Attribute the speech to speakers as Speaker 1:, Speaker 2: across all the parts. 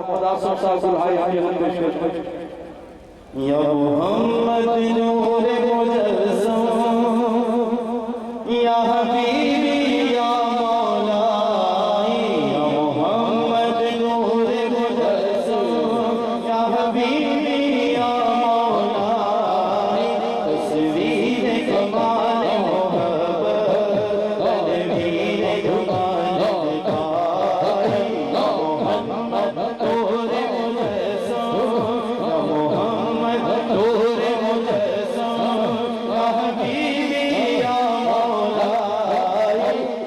Speaker 1: मोहम्मद आसिफ साहब भाई हमें पेश
Speaker 2: या मोहम्मद नूर मुजस्सम या हबीबी या मौला या मोहम्मद नूर मुजस्सम या हबीबी या मौला तस्वीर कमाल मोहब्बत तदबीर कमाल दिखाई या मोहम्मद नूर मुजस्सम या मोहम्मद नूर मुजस्सम या हबीबी या मौला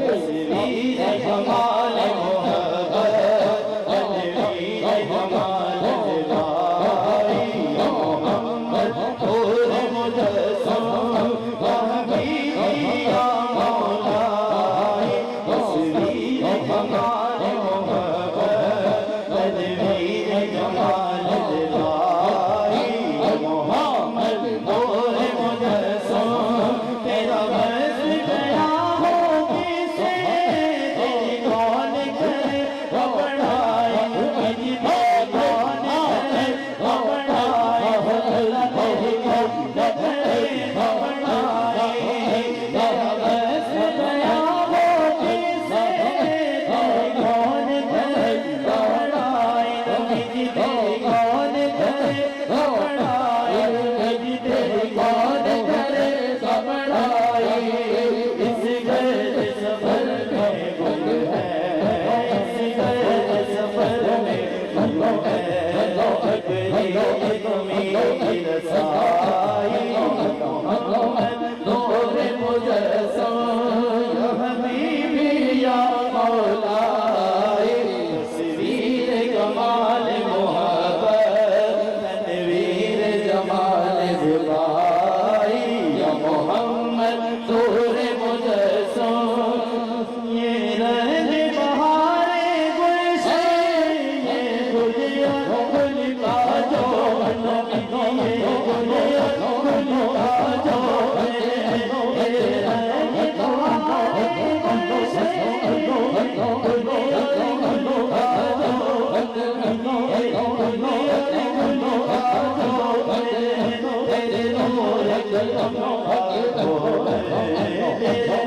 Speaker 2: तस्वीर कमाल मोहब्बत तदबीर कमाल दिखाई या मोहम्मद नूर मुजस्सम या हबीबी या मौला तस्वीर कमाल मोहब्बत तदबीर कमाल दिखाई या मोहम्मद नूर मुजस्सम तेरा बस गया हो किसे तेरी कौन करे बढ़ाए तेरी कौन करे बढ़ाए अल्लाह तेरी कौन करे बढ़ाए तेरा बस गया हो किसे तेरी कौन करे बढ़ाए तेरी कौन करे बढ़ाए तेरी कौन करे बढ़ाए इस घर सफर में गुल है इस घर सफर में गुल है तुम्हें रसाई मोहम्मद नूर मुजस्सम या हबीबी या मौला तस्वीर कमाल मोहब्बत तनवीर जमाल जुदाई या मोहम्मद नूर मुजस्सम ये रंग बहारे गुलशन ये गुलिया गुल का जो ये गुलिया गुल का जो ये रंग बहारे गुलशन गुलिया गुल का जो तेरे नूर